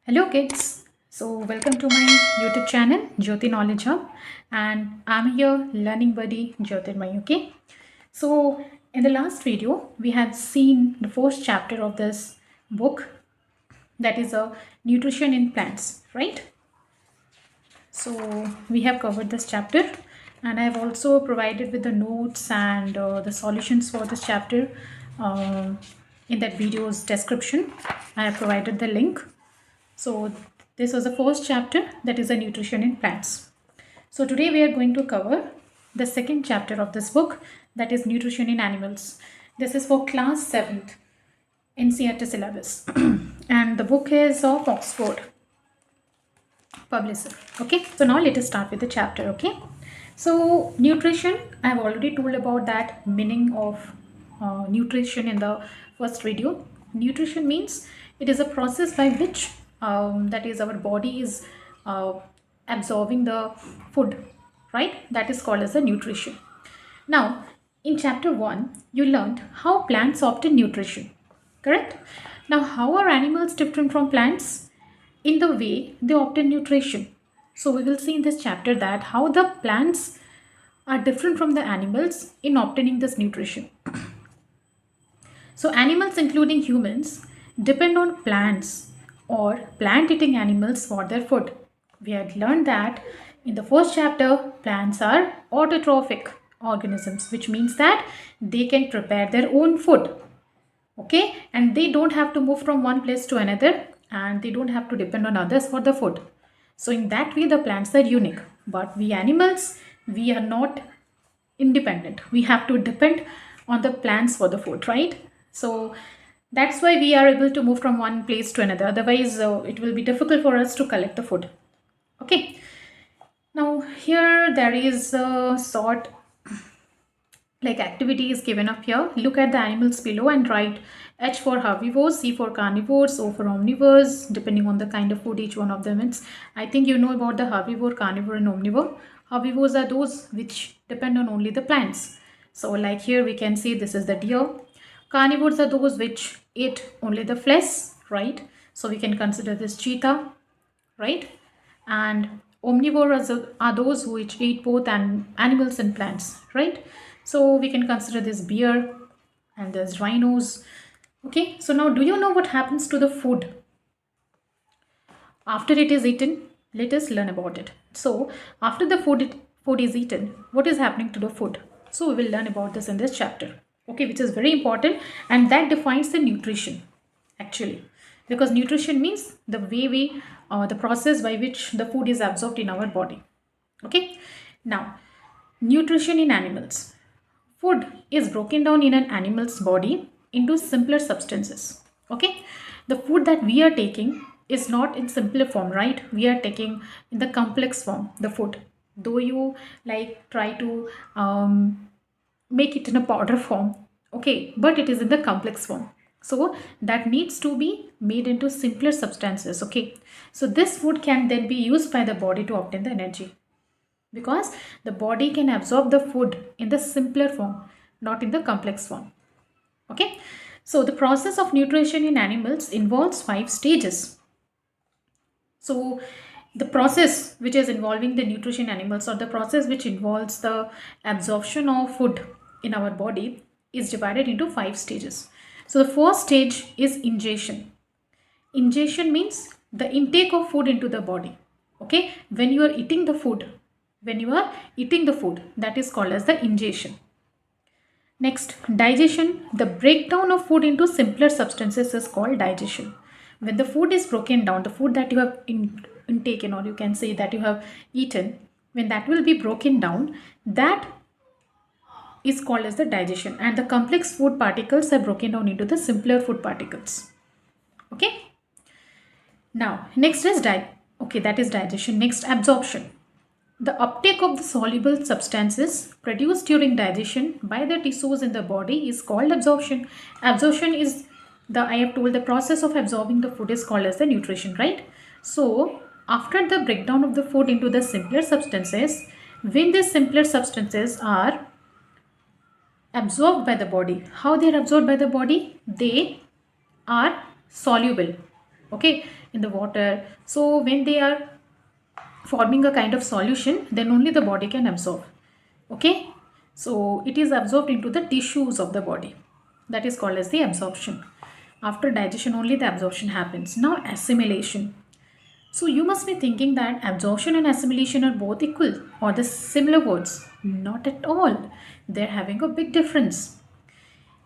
Hello kids. So welcome to my YouTube channel Jyoti Knowledge Hub, and I'm here learning buddy Jyotirmay. Okay. So in the last video we have seen the first chapter of this book, that is a nutrition in plants, right? So we have covered this chapter, and I have also provided with the notes and the solutions for this chapter in that video's description. I have provided the link. So this was the first chapter, that is a nutrition in plants. So today we are going to cover the second chapter of this book, that is nutrition in animals. This is for class 7th NCERT syllabus and the book is of Oxford publisher. Okay, so now let us start with the chapter. Okay, so nutrition, I have already told about that meaning of nutrition in the first video. Nutrition means it is a process by which that is our body is uh, absorbing the food, right? That is called as a nutrition. Now in chapter 1 you learned how plants obtain nutrition, correct? Now how are animals different from plants? In the way they obtain nutrition. So we will see in this chapter that how the plants are different from the animals in obtaining this nutrition. So animals including humans depend on plants or plant eating animals for their food. We had learned that in the first chapter plants are autotrophic organisms, which means that they can prepare their own food. Okay, and they don't have to move from one place to another, and they don't have to depend on others for the food. So in that way the plants are unique, but we animals, we are not independent. We have to depend on the plants for the food, right? So that's why we are able to move from one place to another. Otherwise it will be difficult for us to collect the food. Okay, now here there is a sort like activity is given up here. Look at the animals below and write H for herbivores, C for carnivores, O for omnivores, depending on the kind of food each one of them is. I think you know about the herbivore, carnivore and omnivore. Herbivores are those which depend on only the plants. So like here we can see this is the deer. Carnivores are those which eat only the flesh, right? So we can consider this cheetah, right? And omnivores are those which eat both animals and plants, right? So we can consider this bear and there's rhinos. Okay, so now do you know what happens to the food after it is eaten? Let us learn about it. So after the food is eaten, what is happening to the food? So we will learn about this in this chapter, okay, which is very important, and that defines the nutrition actually, because nutrition means the way we the process by which the food is absorbed in our body. Okay, now nutrition in animals. Food is broken down in an animal's body into simpler substances. Okay, the food that we are taking is not in simpler form, right? We are taking in the complex form the food, though you like try to make it in a powder form, okay, but it is in the complex form. So that needs to be made into simpler substances. Okay, so this food can then be used by the body to obtain the energy, because the body can absorb the food in the simpler form, not in the complex form. Okay, so the process of nutrition in animals involves 5 stages. So the process which is involving the nutrition animals, or the process which involves the absorption of food in our body, is divided into 5 stages. So the first stage is ingestion. Ingestion means the intake of food into the body. Okay, when you are eating the food, that is called as the ingestion. Next, digestion. The breakdown of food into simpler substances is called digestion. When the food is broken down, the food that you have intaken, or you can say that you have eaten, when that will be broken down, that is called as the digestion, and the complex food particles are broken down into the simpler food particles. Okay, now next is that is digestion. Next, absorption. The uptake of the soluble substances produced during digestion by the tissues in the body is called absorption. Absorption is I have told the process of absorbing the food is called as the nutrition, right? So after the breakdown of the food into the simpler substances, when these simpler substances are absorbed by the body, how they are absorbed by the body? They are soluble. okay, in the water. So when they are forming a kind of solution, then only the body can absorb. Okay, so it is absorbed into the tissues of the body. That is called as the absorption. After digestion only the absorption happens. Now assimilation. So you must be thinking that absorption and assimilation are both equal or the similar words. Not at all. They're having a big difference.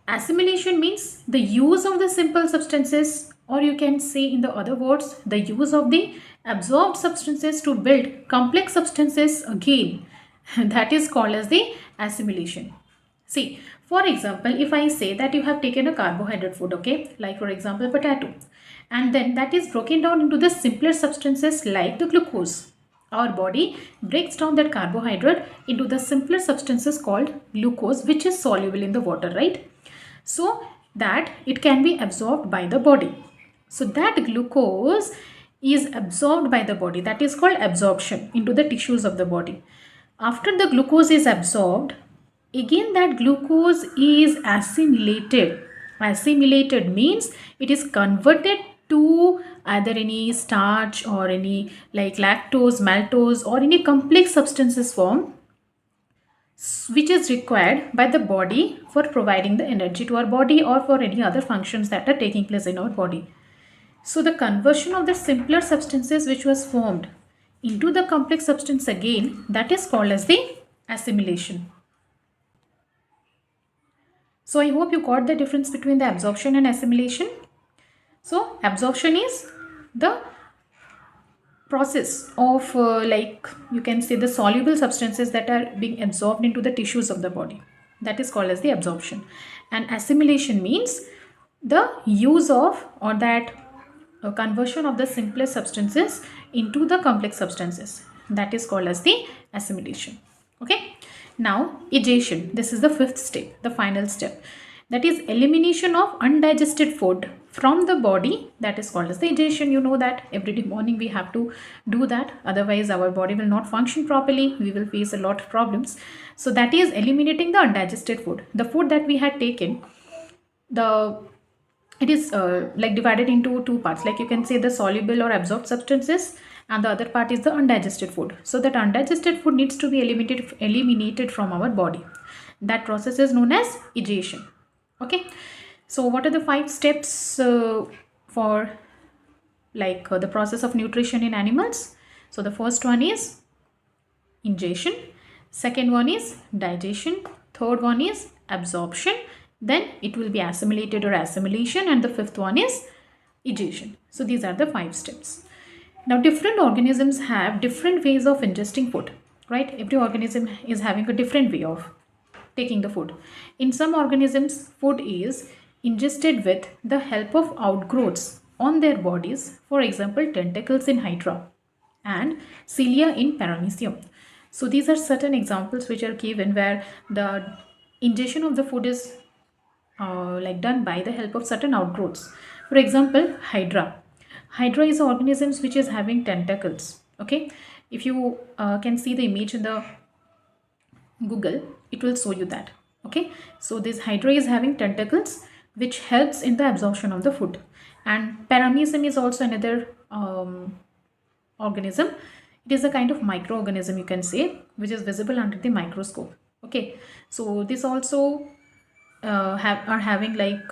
Assimilation means the use of the simple substances, or you can say in the other words, the use of the absorbed substances to build complex substances again. That is called as the assimilation. See, for example, if I say that you have taken a carbohydrate food, okay, like for example potato, and then that is broken down into the simpler substances like the glucose. Our body breaks down that carbohydrate into the simpler substances called glucose, which is soluble in the water, right? So that it can be absorbed by the body. So that glucose is absorbed by the body. That is called absorption into the tissues of the body. After the glucose is absorbed, again that glucose is assimilated. Assimilated means it is converted to either any starch or any like lactose, maltose or any complex substances form which is required by the body for providing the energy to our body or for any other functions that are taking place in our body. So the conversion of the simpler substances which was formed into the complex substance again, that is called as the assimilation. So I hope you got the difference between the absorption and assimilation. So absorption is the process of like you can say the soluble substances that are being absorbed into the tissues of the body. That is called as the absorption. And assimilation means the use of or that conversion of the simplest substances into the complex substances. That is called as the assimilation. Okay. Now egestion. This is the fifth step, the final step. That is elimination of undigested food from the body. That is called as the egestion. You know that every day morning we have to do that. Otherwise our body will not function properly. We will face a lot of problems. So that is eliminating the undigested food. The food that we had taken, it is like divided into two parts, like you can say the soluble or absorbed substances, and the other part is the undigested food. So that undigested food needs to be eliminated from our body. That process is known as egestion. Okay, so what are the 5 steps for like the process of nutrition in animals? So the first one is ingestion, second one is digestion, third one is absorption, then it will be assimilated or assimilation, and the fifth one is egestion. So these are the 5 steps. Now different organisms have different ways of ingesting food, right? Every organism is having a different way of taking the food. In some organisms, food is ingested with the help of outgrowths on their bodies, for example tentacles in hydra and cilia in paramecium. So these are certain examples which are given where the ingestion of the food is like done by the help of certain outgrowths. For example, hydra. Hydra is an organism which is having tentacles. Okay, if you can see the image in the Google, it will show you that. Okay, so this hydra is having tentacles which helps in the absorption of the food, and paramecium is also another organism. It is a kind of microorganism, you can say, which is visible under the microscope. Okay, so this also are having like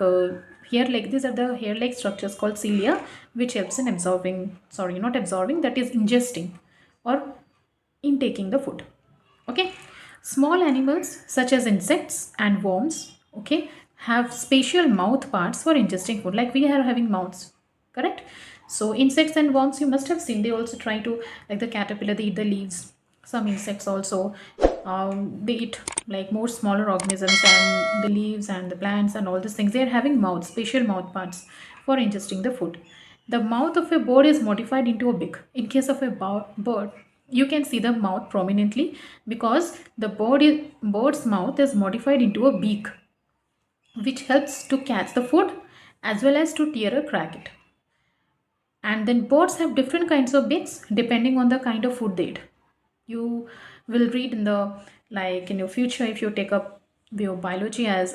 here, like these are the hair like structures called cilia, which helps in absorbing, sorry, not absorbing, that is ingesting or intaking the food. Okay, small animals such as insects and worms, okay, have special mouth parts for ingesting food, like we are having mouths, correct? So insects and worms, you must have seen, they also try to, like the caterpillar, they eat the leaves. Some insects also they eat like more smaller organisms and the leaves and the plants and all these things. They are having mouths, special mouth parts for ingesting the food. The mouth of a bird is modified into a beak. In case of a bird, you can see the mouth prominently because the bird's mouth is modified into a beak, which helps to catch the food as well as to tear or crack it. And then birds have different kinds of beaks depending on the kind of food they eat. You will read in the, like in your future, if you take up your biology as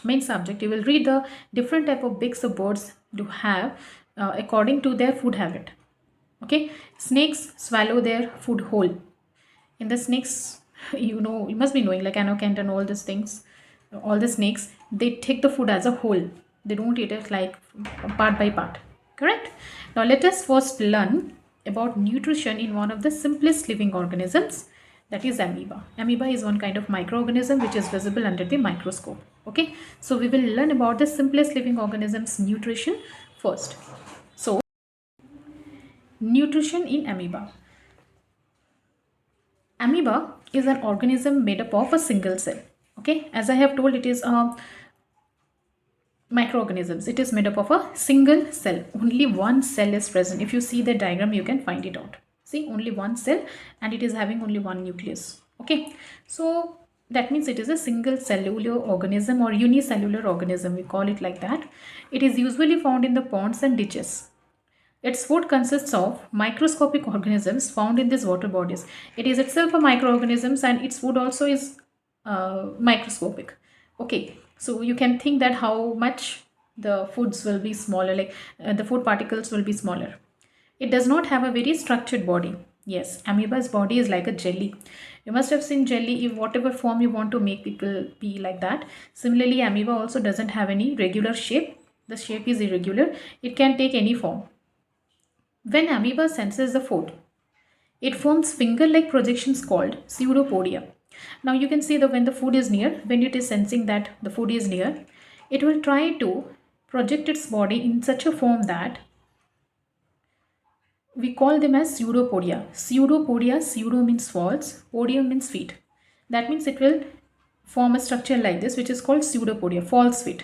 main subject, you will read the different type of beaks the birds do have according to their food habit. Okay, snakes swallow their food whole. In the snakes, you must be knowing, like anokent and all these things, all the snakes, they take the food as a whole. They don't eat it like part by part. Correct. Now let us first learn about nutrition in one of the simplest living organisms, that is amoeba. Amoeba is one kind of microorganism which is visible under the microscope. Okay, so we will learn about the simplest living organisms nutrition first. So nutrition in amoeba. Amoeba is an organism made up of a single cell. Okay, as I have told, it is a microorganisms. It is made up of a single cell. Only one cell is present. If you see the diagram, you can find it out. See, only one cell, and it is having only one nucleus. Okay, so that means it is a single cellular organism or unicellular organism. We call it like that. It is usually found in the ponds and ditches. Its food consists of microscopic organisms found in these water bodies. It is itself a microorganism, and its food also is microscopic. Okay, so you can think that how much the foods will be smaller, like the food particles will be smaller. It does not have a very structured body. Yes, amoeba's body is like a jelly. You must have seen jelly. If whatever form you want to make, it will be like that. Similarly, amoeba also doesn't have any regular shape. The shape is irregular. It can take any form. When amoeba senses the food, it forms finger-like projections called pseudopodia. Now you can see that when the food is near, when it is sensing that the food is near, it will try to project its body in such a form that we call them as pseudopodia. Pseudopodia, pseudo means false, podium means feet. That means it will form a structure like this, which is called pseudopodia, false feet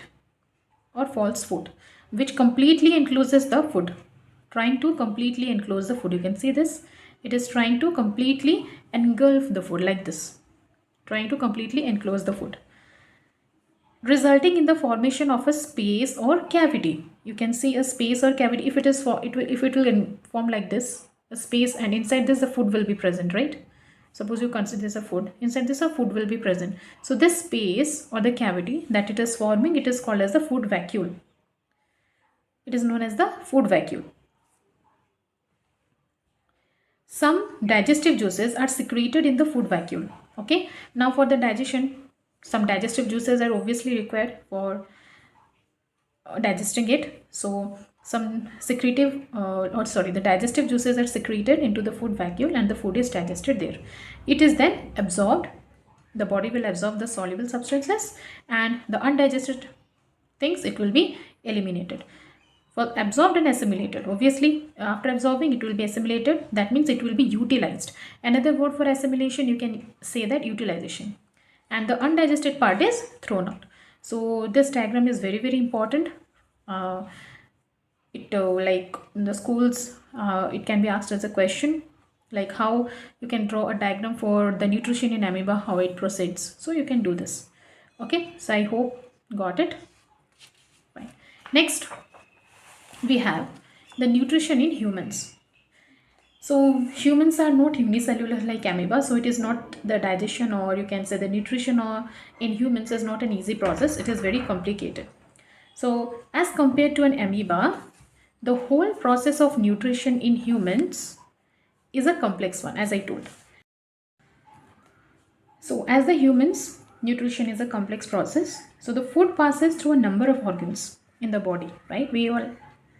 or false foot, which completely encloses the food. Trying to completely enclose the food. You can see this. It is trying to completely engulf the food like this. Trying to completely enclose the food, resulting in the formation of a space or cavity. You can see a space or cavity. If it is if it will form like this, a space, and inside this the food will be present, right? Suppose you consider this a food. Inside this a food will be present. So this space or the cavity that it is forming, it is called as the food vacuole. It is known as the food vacuole. Some digestive juices are secreted in the food vacuole. Okay, now for the digestion, some digestive juices are obviously required for digesting it. So some the digestive juices are secreted into the food vacuole and the food is digested there. It is then absorbed. The body will absorb the soluble substances, and the undigested things, it will be eliminated. For absorbed and assimilated, obviously after absorbing it will be assimilated. That means it will be utilized. Another word for assimilation, you can say that utilization. And the undigested part is thrown out. So this diagram is very, very important. Like in the schools, it can be asked as a question, like how you can draw a diagram for the nutrition in amoeba, how it proceeds. So you can do this. Okay, so I hope got it. Fine. Next, we have the nutrition in humans. So humans are not unicellular like amoeba, so it is not the digestion, or you can say the nutrition or in humans is not an easy process. It is very complicated. So as compared to an amoeba, the whole process of nutrition in humans is a complex one, as I told. So as the humans, nutrition is a complex process. So the food passes through a number of organs in the body, right? We all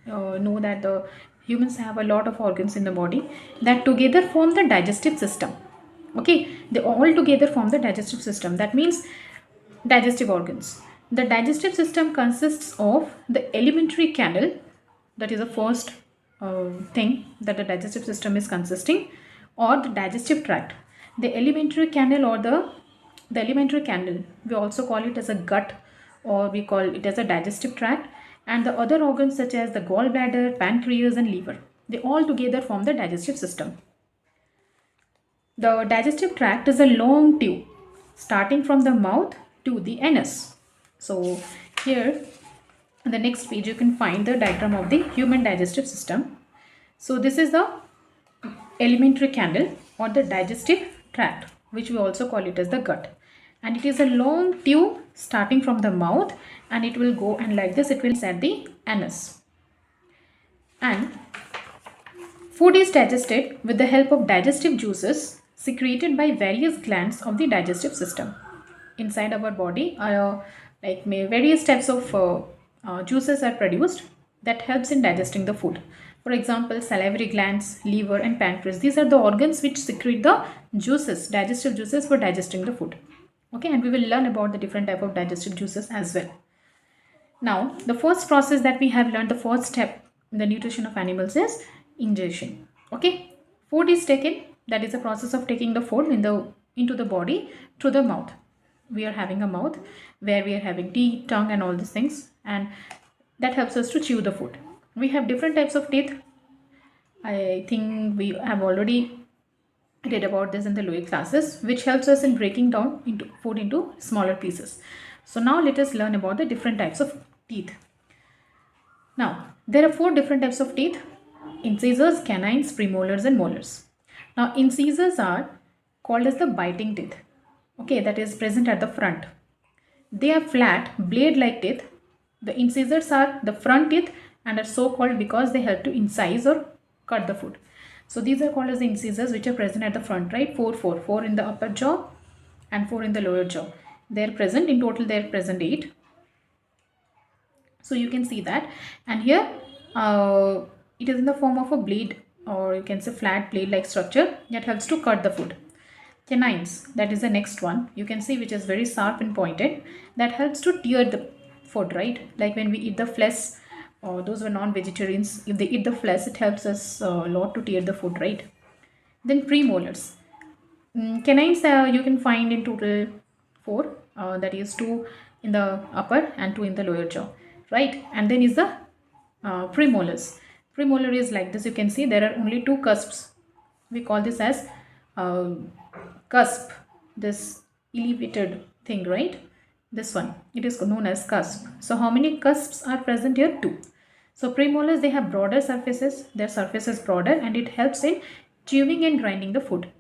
know that the humans have a lot of organs in the body that together form the digestive system. Okay, they all together form the digestive system. That means digestive organs. The digestive system consists of the alimentary canal. That is the first thing that the digestive system is consisting, or the digestive tract. The alimentary canal, or the alimentary canal, we also call it as a gut, or we call it as a digestive tract. And the other organs such as the gallbladder, pancreas and liver, they all together form the digestive system. The digestive tract is a long tube starting from the mouth to the anus. So here on the next page you can find the diagram of the human digestive system. So this is the alimentary canal or the digestive tract, which we also call it as the gut. And it is a long tube starting from the mouth, and it will go and like this it will at the anus. And food is digested with the help of digestive juices secreted by various glands of the digestive system. Inside our body are various types of juices are produced that helps in digesting the food. For example, salivary glands, liver and pancreas. These are the organs which secrete the juices, digestive juices for digesting the food. Okay, and we will learn about the different type of digestive juices as well. Now, the first process that we have learned, the first step in the nutrition of animals is ingestion. Okay, food is taken, that is the process of taking the food into the body through the mouth. We are having a mouth where we are having teeth, tongue and all these things, and that helps us to chew the food. We have different types of teeth. I think we have already read about this in the lower classes, which helps us in breaking down into food into smaller pieces. So now let us learn about the different types of teeth. Now, there are 4 different types of teeth: incisors, canines, premolars and molars. Now, incisors are called as the biting teeth. Okay, that is present at the front. They are flat, blade-like teeth. The incisors are the front teeth and are so called because they help to incise or cut the food. So these are called as the incisors, which are present at the front, right? 4 in the upper jaw and 4 in the lower jaw. They are present, in total they are present 8. So you can see that, and here it is in the form of a blade, or you can say flat blade like structure that helps to cut the food. Canines, that is the next one, you can see, which is very sharp and pointed, that helps to tear the food, right? Like when we eat the flesh, or those who are non-vegetarians, if they eat the flesh, it helps us a lot to tear the food, right? Then premolars. Canines you can find in total 4, that is 2 in the upper and 2 in the lower jaw, right? And then is the premolars. Premolar is like this, you can see there are only 2 cusps. We call this as cusp, this elevated thing, right? This one, it is known as cusp. So how many cusps are present here? 2. So premolars, they have broader surfaces, their surface is broader and it helps in chewing and grinding the food.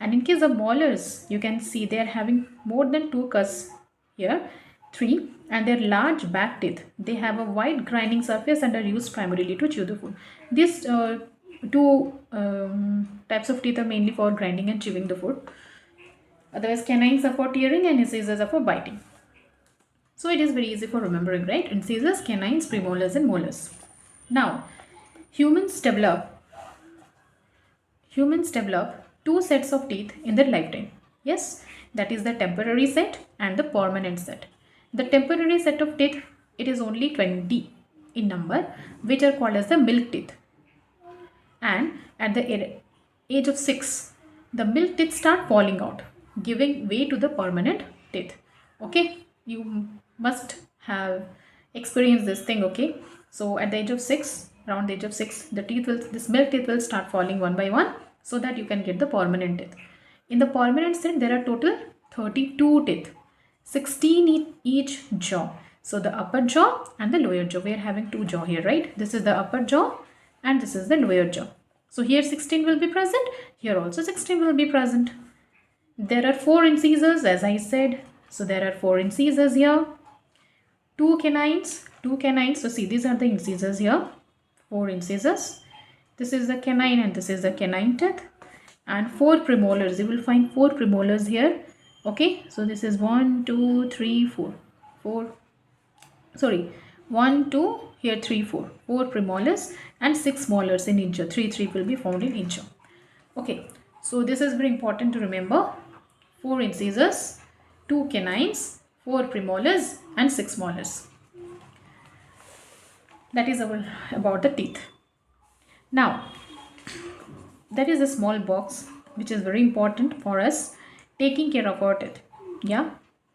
And in case of molars, you can see they are having more than 2 cusps here, 3, and their large back teeth. They have a wide grinding surface and are used primarily to chew the food. These 2 types of teeth are mainly for grinding and chewing the food. Otherwise, canines are for tearing and incisors are for biting. So it is very easy for remembering, right? Incisors, canines, premolars and molars. Now, humans develop 2 sets of teeth in their lifetime. Yes, that is the temporary set and the permanent set. The temporary set of teeth, it is only 20 in number, which are called as the milk teeth. And at the age of 6, the milk teeth start falling out, giving way to the permanent teeth. Okay, you must have experienced this thing. Okay, so at the age of 6, around the age of 6, this milk teeth will start falling one by one, so that you can get the permanent teeth. In the permanent set, there are total 32 teeth, 16 in each jaw. So the upper jaw and the lower jaw, we are having 2 jaw here, right? This is the upper jaw and this is the lower jaw. So here 16 will be present, here also 16 will be present. There are 4 incisors, as I said. So there are 4 incisors here, 2 canines. So see, these are the incisors here, 4 incisors. This is the canine and this is the canine teeth, and 4 premolars. You will find 4 premolars here. Okay, so this is 1, 2, 3, 4. 1, 2, here 3, 4. 4 premolars and 6 molars in each jaw. 3 will be found in each jaw. Okay, so this is very important to remember. 4 incisors, 2 canines, 4 premolars and 6 molars. That is about the teeth. Now, that is a small box which is very important for us taking care of our teeth. Yeah,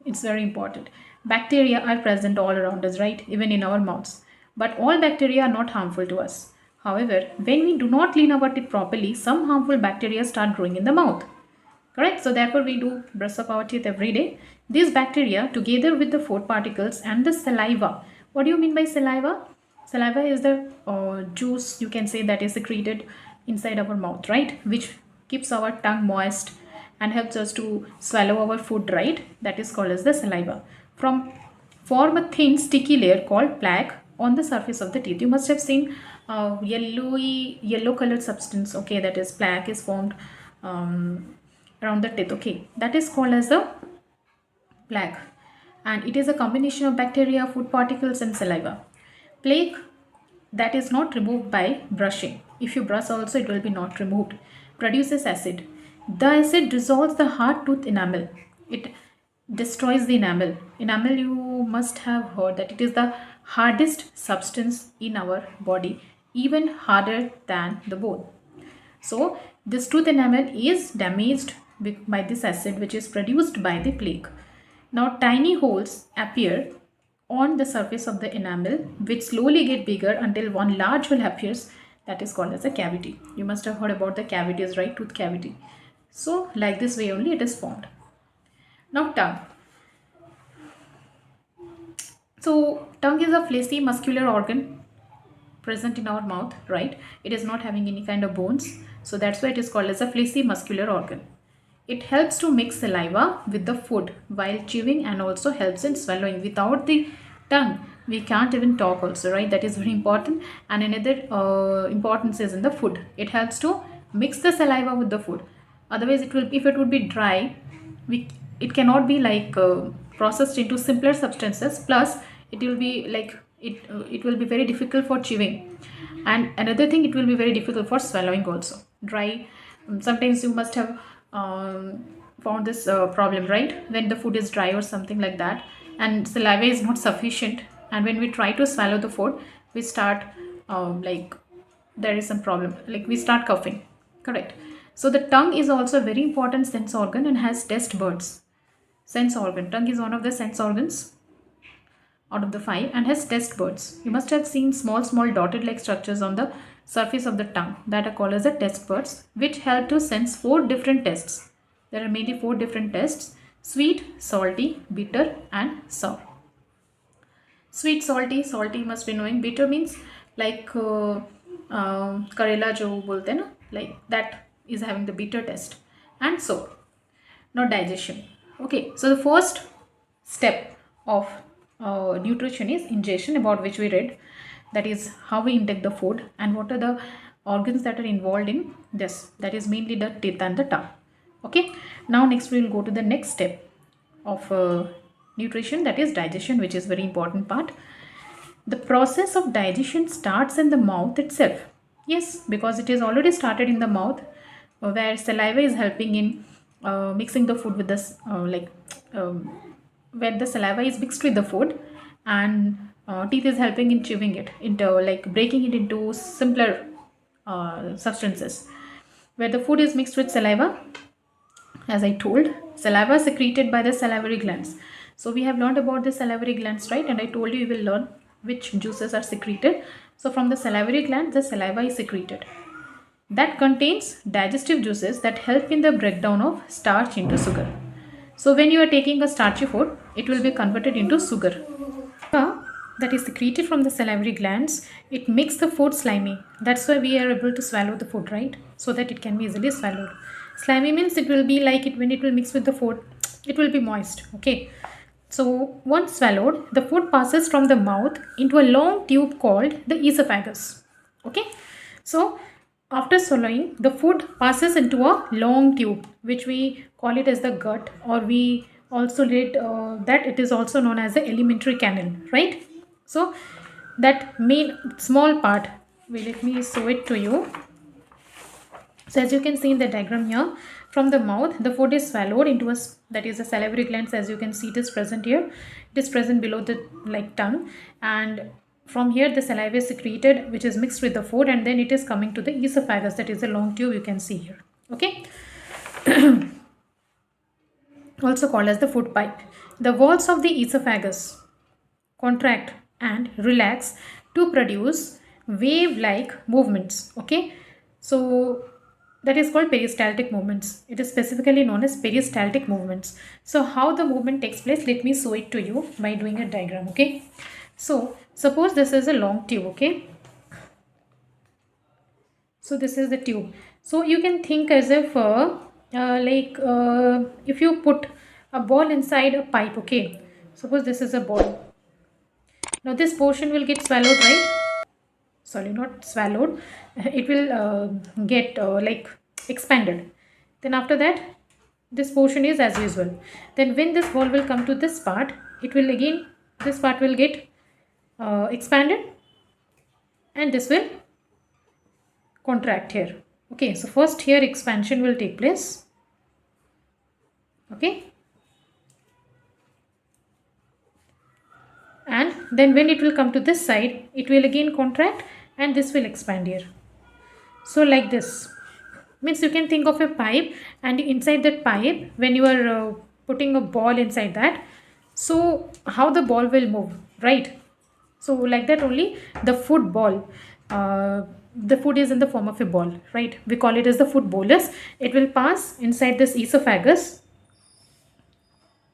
it's very important. Bacteria are present all around us, right? Even in our mouths. But all bacteria are not harmful to us. However, when we do not clean our teeth properly, some harmful bacteria start growing in the mouth. Correct? So therefore, we do brush up our teeth every day. These bacteria, together with the food particles and the saliva. What do you mean by saliva? Saliva is the juice, you can say, that is secreted inside our mouth, right? Which keeps our tongue moist and helps us to swallow our food, right? That is called as the saliva. Form a thin sticky layer called plaque on the surface of the teeth. You must have seen yellow colored substance, okay, that is plaque is formed around the teeth, okay, that is called as the plaque, and it is a combination of bacteria, food particles and saliva. Plaque that is not removed by brushing. If you brush also, it will be not removed. Produces acid. The acid dissolves the hard tooth enamel. It destroys the enamel. Enamel, you must have heard that it is the hardest substance in our body, even harder than the bone. So this tooth enamel is damaged by this acid which is produced by the plaque. Now tiny holes appear on the surface of the enamel which slowly get bigger until one large hole appears, that is called as a cavity. You must have heard about the cavities, right? Tooth cavity. So like this way only it is formed. Now tongue. So tongue is a fleshy muscular organ present in our mouth, right? It is not having any kind of bones, so that's why it is called as a fleshy muscular organ. It helps to mix saliva with the food while chewing and also helps in swallowing. Without the tongue we can't even talk also, right? That is very important. And another importance is in the food. It helps to mix the saliva with the food. Otherwise it will, if it would be dry, it cannot be like processed into simpler substances, plus it will be like it will be very difficult for chewing, and another thing, it will be very difficult for swallowing also. Dry, sometimes you must have found this problem, right? When the food is dry or something like that and saliva is not sufficient, and when we try to swallow the food, we start like there is some problem, like we start coughing, correct? So the tongue is also a very important sense organ and has taste buds. Sense organ, tongue is one of the sense organs out of the 5 and has taste buds. You must have seen small dotted like structures on the surface of the tongue that are called as the taste buds, which help to sense 4 different tastes. There are mainly 4 different tastes: sweet, salty, bitter and sour. Sweet, salty must be knowing. Bitter means like karela jo bolte na, like that is having the bitter taste. And sour. Now digestion. Okay, so the first step of nutrition is ingestion, about which we read. That is how we intake the food and what are the organs that are involved in this. That is mainly the teeth and the tongue. Okay, now next we will go to the next step of nutrition, that is digestion, which is very important part. The process of digestion starts in the mouth itself. Yes, because it is already started in the mouth, where saliva is helping in mixing the food with this where the saliva is mixed with the food, and teeth is helping in chewing it into, like breaking it into simpler substances. Where the food is mixed with saliva, as I told, saliva secreted by the salivary glands. So we have learned about the salivary glands, right? And I told you will learn which juices are secreted. So from the salivary gland, the saliva is secreted. That contains digestive juices that help in the breakdown of starch into sugar. So when you are taking a starchy food, it will be converted into sugar. That is secreted from the salivary glands, it makes the food slimy. That's why we are able to swallow the food, right? So that it can be easily swallowed. Slimy means it will be like it when it will mix with the food, it will be moist. Okay. So once swallowed, the food passes from the mouth into a long tube called the esophagus. Okay. So after swallowing, the food passes into a long tube, which we call it as the gut, or we also read that it is also known as the alimentary canal, right? So that main small part, let me show it to you. So as you can see in the diagram here, from the mouth, the food is swallowed into a, that is the salivary glands. As you can see, it is present here. It is present below the tongue, and from here the saliva is secreted, which is mixed with the food, and then it is coming to the esophagus, that is a long tube you can see here. Okay. Also called as the food pipe. The walls of the esophagus contract and relax to produce wave-like movements. Okay. So that is called peristaltic movements. It is specifically known as peristaltic movements. So how the movement takes place, let me show it to you by doing a diagram. Okay. So suppose this is a long tube. Okay. So this is the tube. So you can think as if if you put a ball inside a pipe. Okay. Suppose this is a ball. Now this portion will get swallowed, right? sorry, not swallowed, it will get like expanded. Then after that, this portion is as usual. Then when this ball will come to this part, it will again, this part will get expanded, and this will contract here. Okay, so first here expansion will take place. Okay, and then when it will come to this side, it will again contract and this will expand here. So like this, means you can think of a pipe, and inside that pipe, when you are putting a ball inside that, so how the ball will move, right? So like that only the food ball, the food is in the form of a ball, right? We call it as the food bolus. It will pass inside this esophagus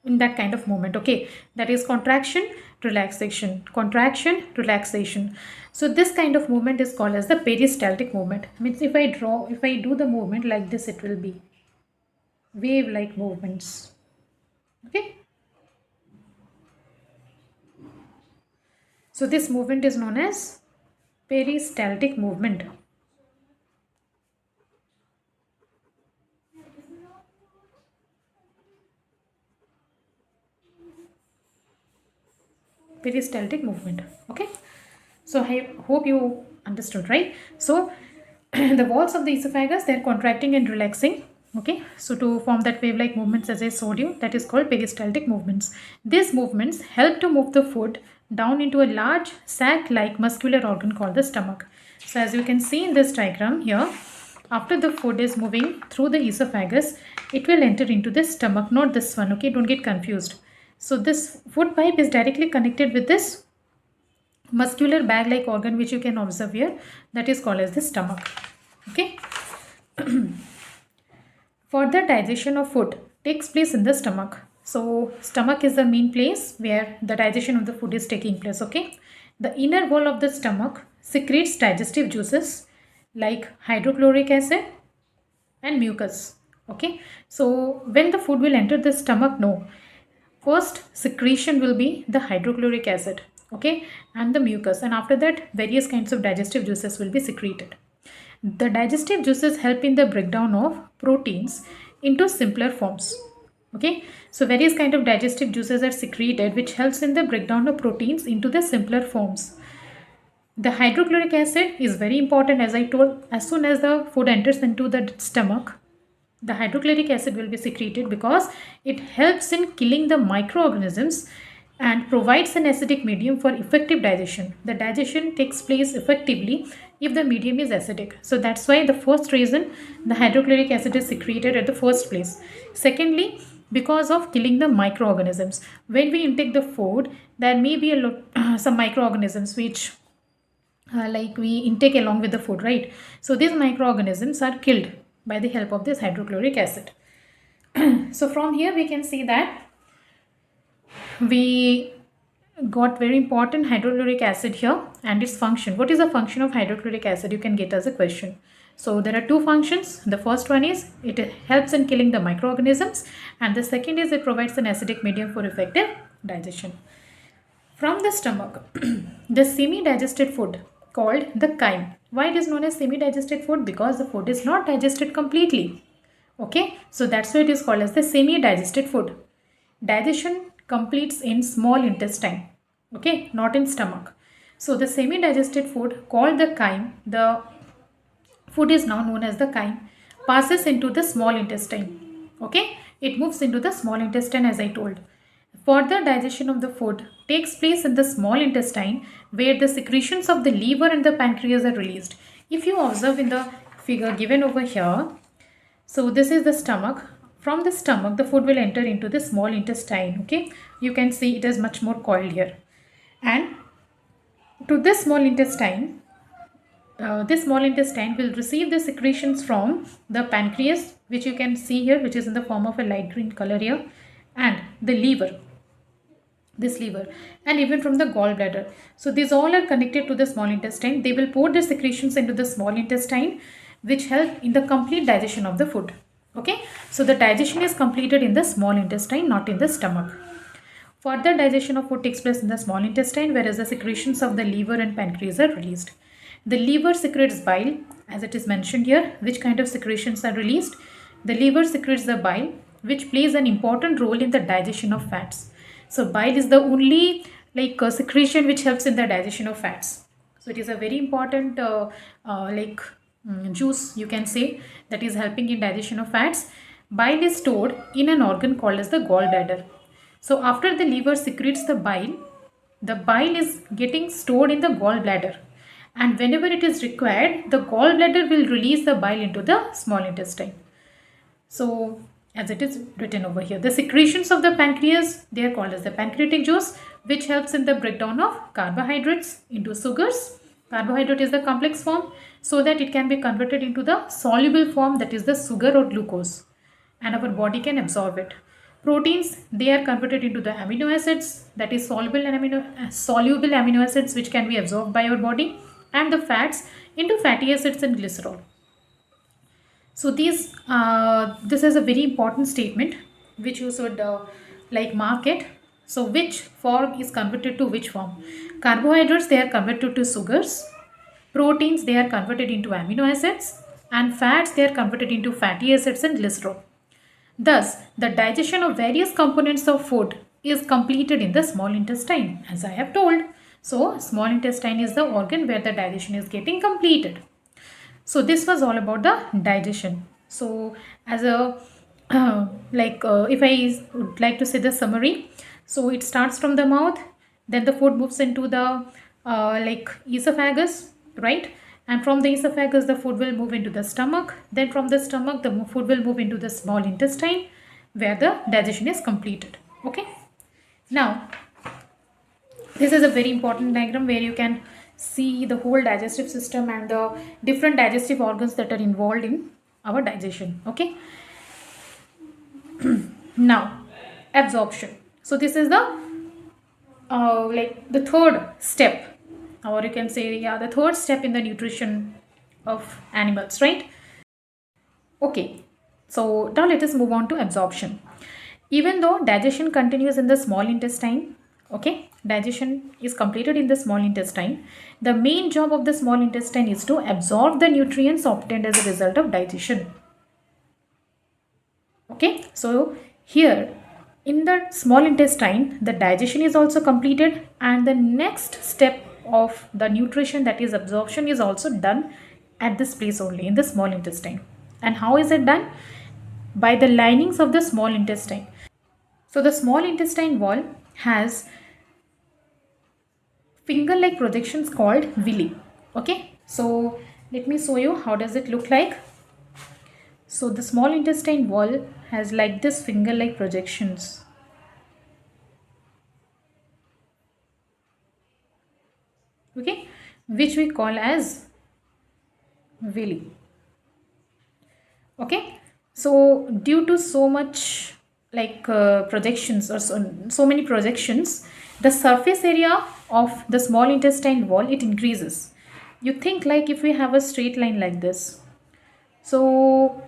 in that kind of movement. Okay, that is contraction, relaxation, contraction, relaxation. So this kind of movement is called as the peristaltic movement. Means if I do the movement like this, it will be wave like movements. Okay, so this movement is known as peristaltic movement. Peristaltic movement. Okay, so I hope you understood, right? So the walls of the esophagus, they are contracting and relaxing. Okay, so to form that wave like movements, as I showed you, that is called peristaltic movements. These movements help to move the food down into a large sac like muscular organ called the stomach. So as you can see in this diagram here, after the food is moving through the esophagus, it will enter into the stomach, not this one. Okay, don't get confused. So this food pipe is directly connected with this muscular bag like organ which you can observe here, that is called as the stomach. Okay. Further digestion of food takes place in the stomach. So stomach is the main place where the digestion of the food is taking place. Okay, the inner wall of the stomach secretes digestive juices like hydrochloric acid and mucus. Okay, so when the food will enter the stomach, no, first secretion will be the hydrochloric acid, okay, and the mucus, and after that various kinds of digestive juices will be secreted. The digestive juices help in the breakdown of proteins into simpler forms. Okay, so various kind of digestive juices are secreted which helps in the breakdown of proteins into the simpler forms. The hydrochloric acid is very important, as I told. As soon as the food enters into the stomach, the hydrochloric acid will be secreted because it helps in killing the microorganisms and provides an acidic medium for effective digestion. The digestion takes place effectively if the medium is acidic. So that's why the first reason the hydrochloric acid is secreted at the first place. Secondly, because of killing the microorganisms. When we intake the food, there may be some microorganisms which like we intake along with the food, right? So these microorganisms are killed by the help of this hydrochloric acid. So from here we can see that we got very important hydrochloric acid here and its function. What is the function of hydrochloric acid? You can get as a question. So there are two functions. The first one is it helps in killing the microorganisms, and the second is it provides an acidic medium for effective digestion. From the stomach, the semi-digested food called the chyme. Why it is known as semi-digested food? Because the food is not digested completely. Okay, so that's why it is called as the semi-digested food. Digestion completes in small intestine. Okay, not in stomach. So the semi-digested food called the chyme, the food is now known as the chyme, passes into the small intestine. Okay, it moves into the small intestine, as I told. Further digestion of the food takes place in the small intestine, where the secretions of the liver and the pancreas are released. If you observe in the figure given over here, so this is the stomach. From the stomach, the food will enter into the small intestine. Okay, you can see it is much more coiled here. And to this small intestine, will receive the secretions from the pancreas, which you can see here, which is in the form of a light green color here, and the liver, this liver, and even from the gallbladder. So these all are connected to the small intestine. They will pour the secretions into the small intestine, which help in the complete digestion of the food. Okay, so the digestion is completed in the small intestine, not in the stomach. Further digestion of food takes place in the small intestine, whereas the secretions of the liver and pancreas are released. The liver secretes bile, as it is mentioned here. Which kind of secretions are released? The liver secretes the bile, which plays an important role in the digestion of fats. So bile is the only secretion which helps in the digestion of fats. So it is a very important juice, you can say, that is helping in digestion of fats. Bile is stored in an organ called as the gallbladder. So after the liver secretes the bile is getting stored in the gallbladder, and whenever it is required, the gallbladder will release the bile into the small intestine. So as it is written over here, the secretions of the pancreas, they are called as the pancreatic juice, which helps in the breakdown of carbohydrates into sugars. Carbohydrate is the complex form, so that it can be converted into the soluble form, that is the sugar or glucose, and our body can absorb it. Proteins, they are converted into the amino acids, that is soluble amino acids, which can be absorbed by our body, and the fats into fatty acids and glycerol. So this is a very important statement which you should mark it. So which form is converted to which form? Carbohydrates, they are converted to sugars. Proteins, they are converted into amino acids, and fats, they are converted into fatty acids and glycerol. Thus, the digestion of various components of food is completed in the small intestine, as I have told. So, small intestine is the organ where the digestion is getting completed. So, this was all about the digestion. So, as a if I would like to say the summary, so it starts from the mouth, then the food moves into the esophagus, right? And from the esophagus, the food will move into the stomach. Then from the stomach, the food will move into the small intestine, where the digestion is completed. Okay. Now, this is a very important diagram where you can see the whole digestive system and the different digestive organs that are involved in our digestion. Okay. Now, absorption. So this is the the third step, or you can say, yeah, the third step in the nutrition of animals, right? Okay, so now let us move on to absorption. Even though digestion continues in the small intestine, okay, digestion is completed in the small intestine, the main job of the small intestine is to absorb the nutrients obtained as a result of digestion. Okay, so here in the small intestine, the digestion is also completed, and the next step of the nutrition, that is absorption, is also done at this place only, in the small intestine. And how is it done? By the linings of the small intestine. So the small intestine wall has finger-like projections called villi. Okay, so let me show you how does it look like. So the small intestine wall has like this finger-like projections. Okay, which we call as villi. Okay, so due to so much projections, or so many projections, the surface area of the small intestine wall, it increases. You think like if we have a straight line like this, so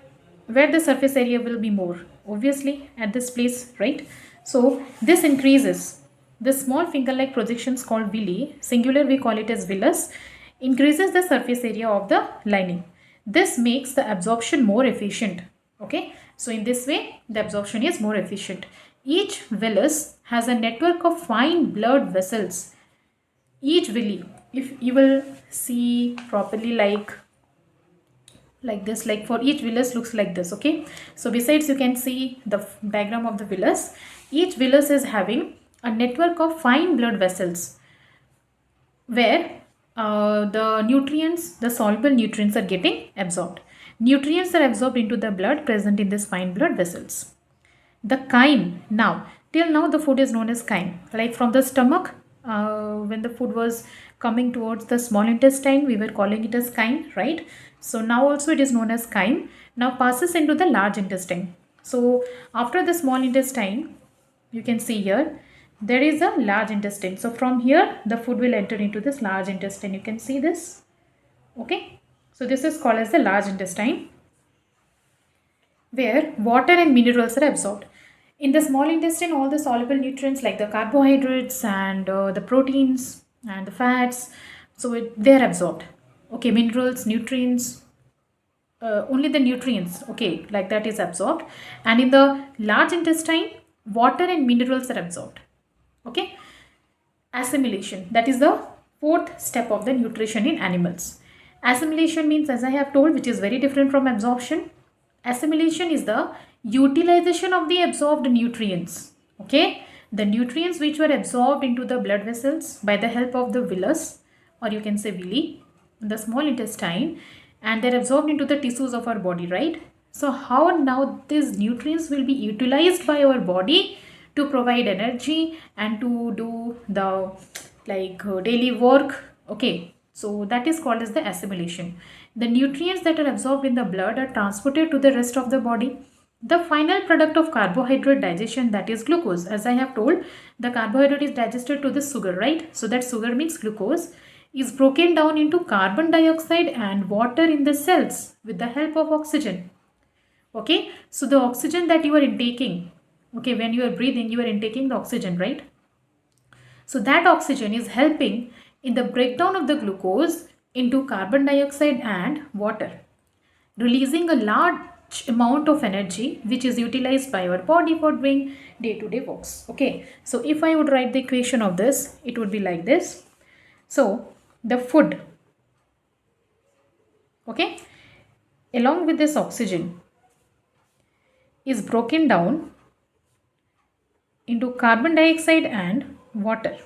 where the surface area will be more? Obviously at this place, right? So this increases. The small finger-like projections called villi, singular we call it as villus, increases the surface area of the lining. This makes the absorption more efficient. Okay, so in this way the absorption is more efficient. Each villus has a network of fine blood vessels. Each villi, if you will see properly, like this, like for each villus looks like this. Okay, so besides you can see the diagram of the villus, each villus is having a network of fine blood vessels where the nutrients, the soluble nutrients, are getting absorbed. Nutrients are absorbed into the blood present in these fine blood vessels. The chyme, now till now the food is known as chyme, like from the stomach, when the food was coming towards the small intestine, we were calling it as chyme, right? So now also it is known as chyme. Now passes into the large intestine. So after the small intestine, you can see here there is a large intestine. So from here the food will enter into this large intestine. You can see this. Okay, so this is called as the large intestine, where water and minerals are absorbed. In the small intestine, all the soluble nutrients like the carbohydrates and the proteins and the fats, so they are absorbed. Okay, minerals, nutrients, only the nutrients, okay, like that is absorbed. And in the large intestine, water and minerals are absorbed. Okay, assimilation, that is the fourth step of the nutrition in animals. Assimilation means, as I have told, which is very different from absorption. Assimilation is the utilization of the absorbed nutrients. Okay, the nutrients which were absorbed into the blood vessels by the help of the villus, or you can say villi, the small intestine, and they're absorbed into the tissues of our body, right? So how now these nutrients will be utilized by our body to provide energy and to do the daily work. Okay, so that is called as the assimilation. The nutrients that are absorbed in the blood are transported to the rest of the body. The final product of carbohydrate digestion, that is glucose. As I have told, the carbohydrate is digested to the sugar, right? So that sugar means glucose is broken down into carbon dioxide and water in the cells with the help of oxygen. Okay, so the oxygen that you are intaking, okay, when you are breathing, you are intaking the oxygen, right? So that oxygen is helping in the breakdown of the glucose into carbon dioxide and water, releasing a large amount of energy which is utilized by our body for doing day-to-day works. Okay, so if I would write the equation of this, it would be like this. So the food, okay, along with this oxygen is broken down into carbon dioxide and water,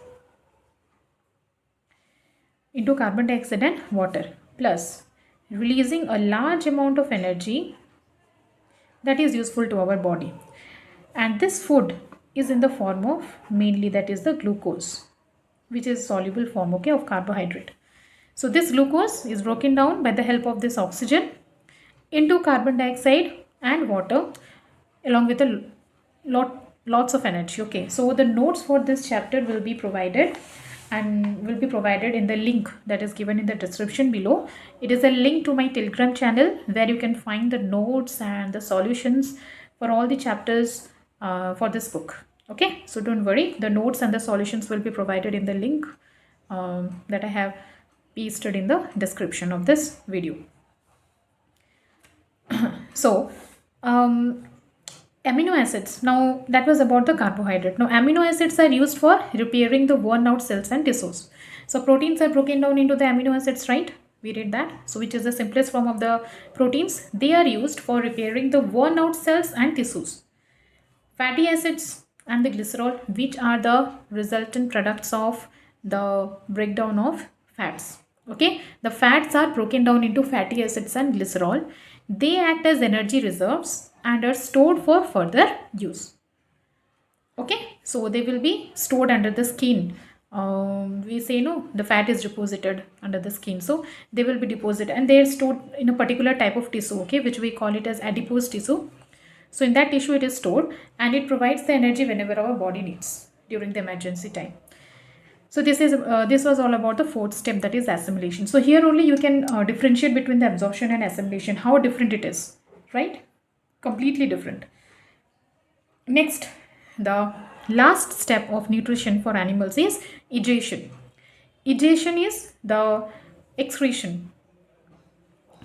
plus releasing a large amount of energy that is useful to our body. And this food is in the form of, mainly, that is the glucose, which is soluble form, okay, of carbohydrate. So this glucose is broken down by the help of this oxygen into carbon dioxide and water, along with a lots of energy. Okay, so the notes for this chapter will be provided in the link that is given in the description below. It is a link to my Telegram channel where you can find the notes and the solutions for all the chapters for this book. Okay, so don't worry, the notes and the solutions will be provided in the link that I have pasted in the description of this video. So amino acids, now that was about the carbohydrate. Now amino acids are used for repairing the worn out cells and tissues. So proteins are broken down into the amino acids, right? We read that. So which is the simplest form of the proteins. They are used for repairing the worn out cells and tissues. Fatty acids and the glycerol, which are the resultant products of the breakdown of fats. Okay, the fats are broken down into fatty acids and glycerol. They act as energy reserves and are stored for further use. Okay, so they will be stored under the skin. We say no, the fat is deposited under the skin, so they will be deposited and they are stored in a particular type of tissue, okay, which we call it as adipose tissue. So in that tissue it is stored and it provides the energy whenever our body needs during the emergency time. So this was all about the fourth step, that is assimilation. So here only you can differentiate between the absorption and assimilation, how different it is, right? Completely different. Next, the last step of nutrition for animals is egestion. Egestion is the excretion,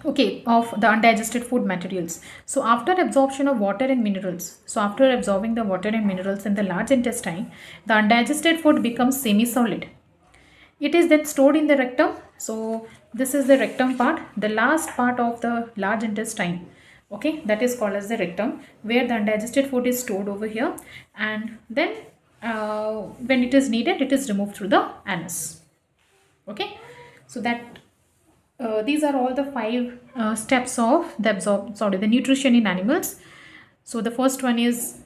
okay, of the undigested food materials. So after absorption of water and minerals, after absorbing the water and minerals in the large intestine, the undigested food becomes semi-solid. It is then stored in the rectum. So this is the rectum part, the last part of the large intestine, okay, that is called as the rectum, where the undigested food is stored over here, and then when it is needed, it is removed through the anus. Okay, so that these are all the 5 steps of the nutrition in animals. So the first one is,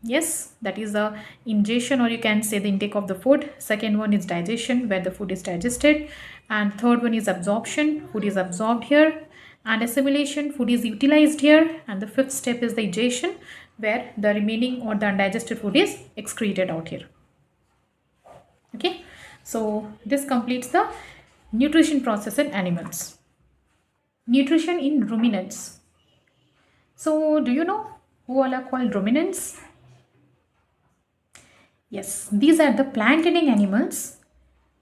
yes, that is the ingestion, or you can say the intake of the food. Second one is digestion, where the food is digested. And third one is absorption, food is absorbed here. And assimilation, food is utilized here. And the fifth step is the egestion, where the remaining or the undigested food is excreted out here. Okay, so this completes the nutrition process in animals. Nutrition in ruminants. So do you know who all are called ruminants? Yes, these are the plant eating animals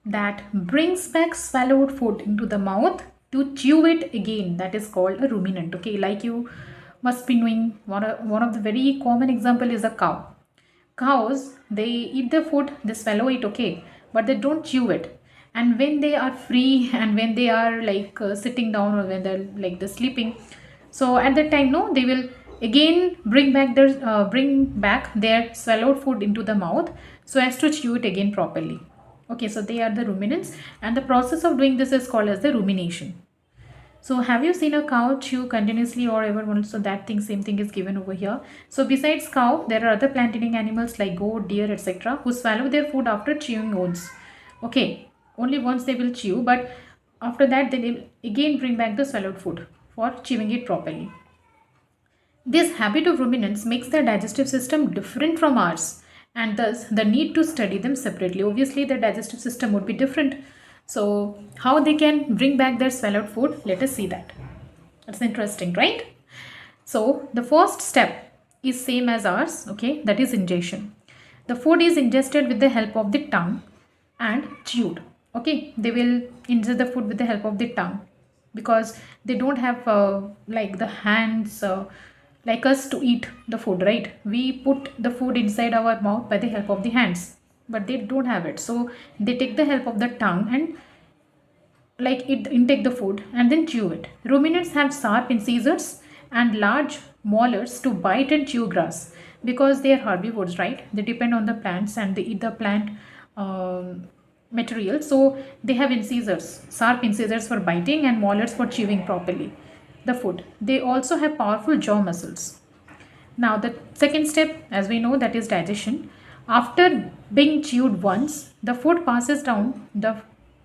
that brings back swallowed food into the mouth to chew it again. That is called a ruminant. Okay, like you must be knowing, one of the very common example is a cow. Cows, they eat the food, they swallow it, okay, but they don't chew it. And when they are free and when they are like sitting down, or when they're sleeping, so at that time, no, they will again bring back their swallowed food into the mouth so as to chew it again properly. Okay, so they are the ruminants, and the process of doing this is called as the rumination. So have you seen a cow chew continuously or ever once? So that thing, same thing is given over here. So besides cow, there are other plant-eating animals like goat, deer, etc. who swallow their food after chewing once. Okay, only once they will chew, but after that they will again bring back the swallowed food for chewing it properly. This habit of ruminants makes their digestive system different from ours, and thus the need to study them separately. Obviously, their digestive system would be different. So, how they can bring back their swallowed food? Let us see that. That's interesting, right? So, the first step is same as ours, okay, that is ingestion. The food is ingested with the help of the tongue and chewed. Okay, they will ingest the food with the help of the tongue because they don't have like the hands like us to eat the food, right? We put the food inside our mouth by the help of the hands, but they don't have it, so they take the help of the tongue and like it intake the food and then chew it. Ruminants have sharp incisors and large molars to bite and chew grass because they are herbivores, right? They depend on the plants and they eat the plant material, so they have incisors, sharp incisors for biting and molars for chewing properly the food. They also have powerful jaw muscles. Now the second step, as we know, that is digestion. After being chewed once, the food passes down the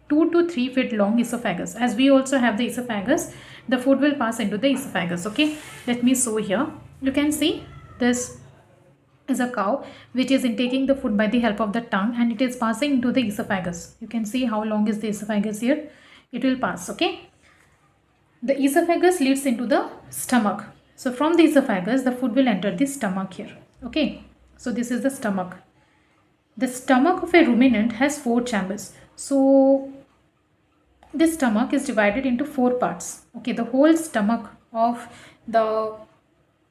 2 to 3 feet long esophagus. As we also have the esophagus, the food will pass into the esophagus. Okay, let me show here. You can see this is a cow which is intaking the food by the help of the tongue, and it is passing into the esophagus. You can see how long is the esophagus here. It will pass. Okay. The esophagus leads into the stomach. So from the esophagus, the food will enter the stomach here. Okay. So this is the stomach. The stomach of a ruminant has 4 chambers. So this stomach is divided into 4 parts. Okay. The whole stomach of the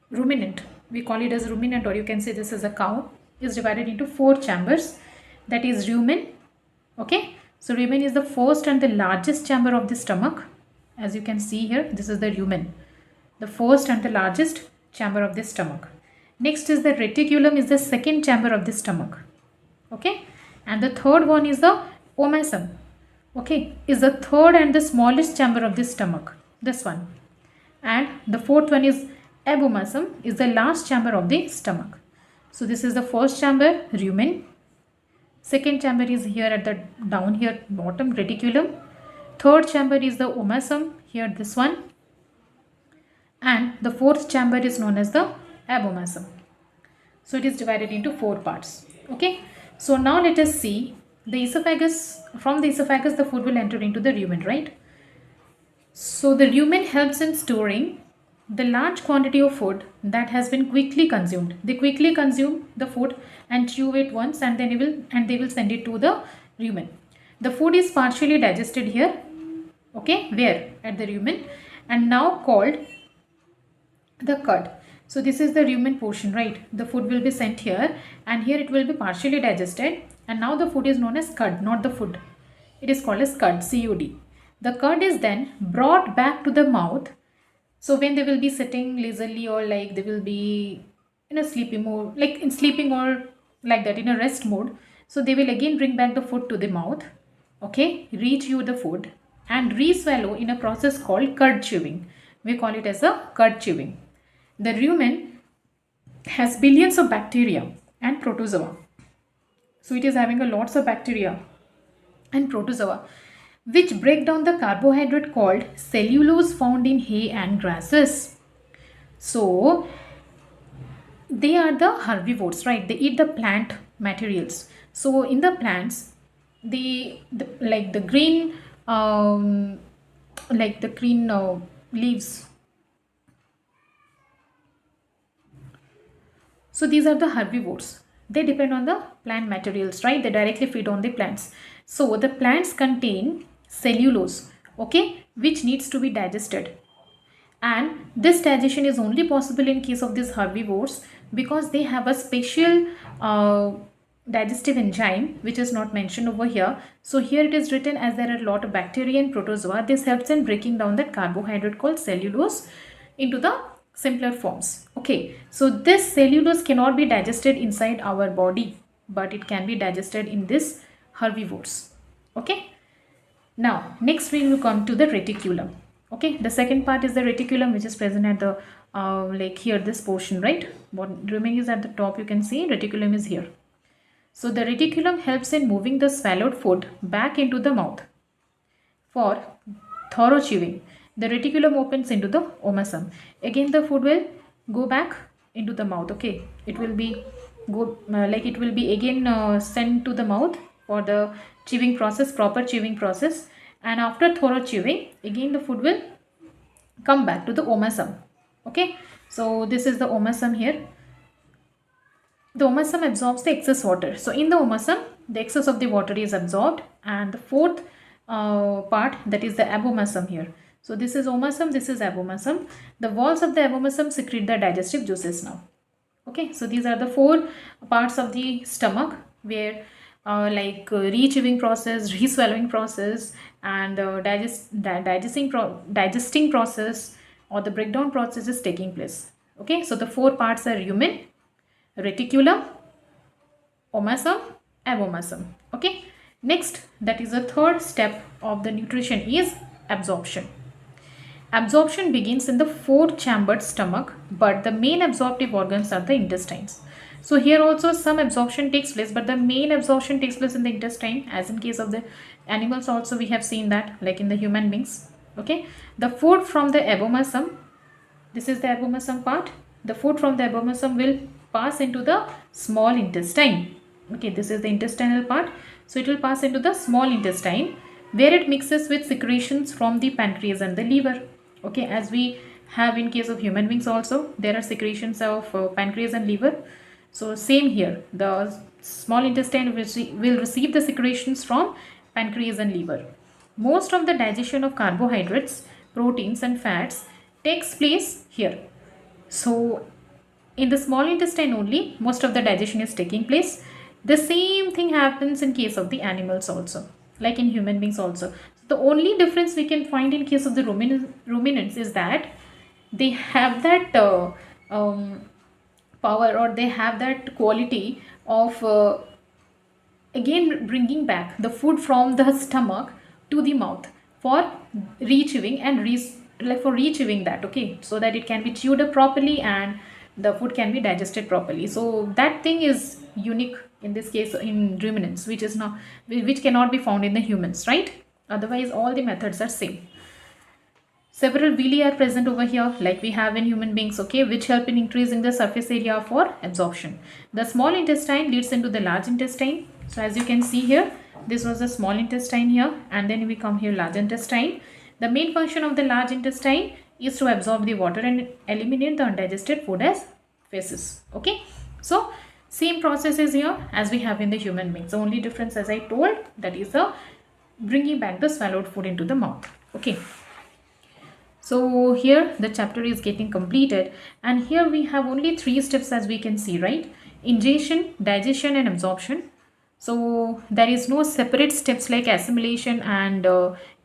ruminant, we call it as ruminant, or you can say this is a cow, is divided into 4 chambers. That is rumen. Okay. So rumen is the first and the largest chamber of the stomach. As you can see here, this is the rumen, the first and the largest chamber of the stomach. Next is the reticulum, is the second chamber of the stomach. Okay, and the third one is the omasum. Okay, is the third and the smallest chamber of the stomach. This one, and the fourth one is abomasum, is the last chamber of the stomach. So this is the first chamber, rumen. Second chamber is here at the down here bottom, reticulum. Third chamber is the omasum, here this one, and the fourth chamber is known as the abomasum. So it is divided into 4 parts. Okay, so now let us see the esophagus. From the esophagus, the food will enter into the rumen, right? So the rumen helps in storing the large quantity of food that has been quickly consumed. They quickly consume the food and chew it once, and then they will send it to the rumen. The food is partially digested here. Okay, where? At the rumen, and now called the cud. So this is the rumen portion, right? The food will be sent here, and here it will be partially digested, and now the food is known as cud, not the food. It is called as cud, C-U-D. The cud is then brought back to the mouth. So when they will be sitting lazily, or like they will be in a sleepy mode, like in sleeping or like that in a rest mode, so they will again bring back the food to the mouth. Okay, re-chew the food and re-swallow in a process called cud chewing. We call it as a cud chewing. The rumen has billions of bacteria and protozoa. So it is having a lots of bacteria and protozoa which break down the carbohydrate called cellulose found in hay and grasses. So they are the herbivores, right? They eat the plant materials. So in the plants, like the green leaves. So these are the herbivores. They depend on the plant materials, right? They directly feed on the plants. So the plants contain cellulose, okay, which needs to be digested. And this digestion is only possible in case of these herbivores because they have a special digestive enzyme which is not mentioned over here. So here it is written as there are a lot of bacteria and protozoa. This helps in breaking down that carbohydrate called cellulose into the simpler forms. Okay, so this cellulose cannot be digested inside our body, but it can be digested in this herbivores. Okay, now next we will come to the reticulum. Okay, the second part is the reticulum, which is present at the like here, this portion, right? What remains is at the top, you can see reticulum is here. So the reticulum helps in moving the swallowed food back into the mouth for thorough chewing. The reticulum opens into the omasum. Again the food will go back into the mouth. Okay, it will be it will be again sent to the mouth for the chewing process, proper chewing process, and after thorough chewing again the food will come back to the omasum. Okay, so this is the omasum here. The omasum absorbs the excess water. So in the omasum, the excess of the water is absorbed, and the fourth part, that is the abomasum here. So this is omasum, this is abomasum. The walls of the abomasum secrete the digestive juices now. Okay, so these are the four parts of the stomach where re-chewing process, re-swallowing process, and digesting process or the breakdown process is taking place. Okay, so the four parts are rumen, reticulum, omasum, abomasum. Okay, next, that is the third step of the nutrition, is absorption. Absorption begins in the four-chambered stomach, but the main absorptive organs are the intestines. So here also some absorption takes place, but the main absorption takes place in the intestine, as in case of the animals also we have seen that, like in the human beings. Okay, the food from the abomasum, this is the abomasum part. The food from the abomasum will pass into the small intestine. Okay, this is the intestinal part. So it will pass into the small intestine, where it mixes with secretions from the pancreas and the liver. Okay, as we have in case of human beings also, there are secretions of pancreas and liver. So same here, the small intestine will receive the secretions from pancreas and liver. Most of the digestion of carbohydrates, proteins and fats takes place here. So in the small intestine only, most of the digestion is taking place. The same thing happens in case of the animals also, like in human beings also. The only difference we can find in case of the ruminants is that they have that power, or they have that quality of again bringing back the food from the stomach to the mouth for re-chewing and for re-chewing that. Okay, so that it can be chewed up properly and the food can be digested properly. So that thing is unique in this case in ruminants, which cannot be found in the humans, right? Otherwise all the methods are same. Several villi are present over here, like we have in human beings, okay, which help in increasing the surface area for absorption. The small intestine leads into the large intestine. So as you can see here, this was the small intestine here, and then we come here large intestine. The main function of the large intestine is to absorb the water and eliminate the undigested food as feces. Okay, so same process is here as we have in the human beings. The only difference, as I told, that is the bringing back the swallowed food into the mouth. Okay, so here the chapter is getting completed, and here we have only 3 steps, as we can see, right? Ingestion, digestion and absorption. So there is no separate steps like assimilation and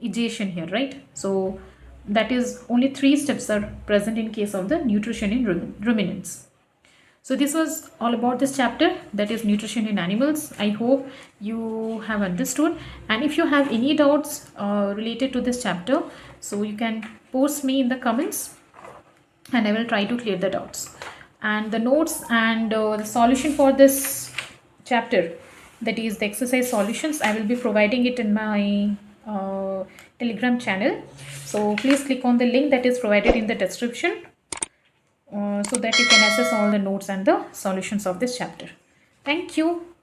egestion here, right? So that is only 3 steps are present in case of the nutrition in ruminants. So this was all about this chapter, that is nutrition in animals. I hope you have understood, and if you have any doubts related to this chapter, so you can post me in the comments and I will try to clear the doubts. And the notes and the solution for this chapter, that is the exercise solutions, I will be providing it in my Telegram channel. So please click on the link that is provided in the description so that you can access all the notes and the solutions of this chapter. Thank you.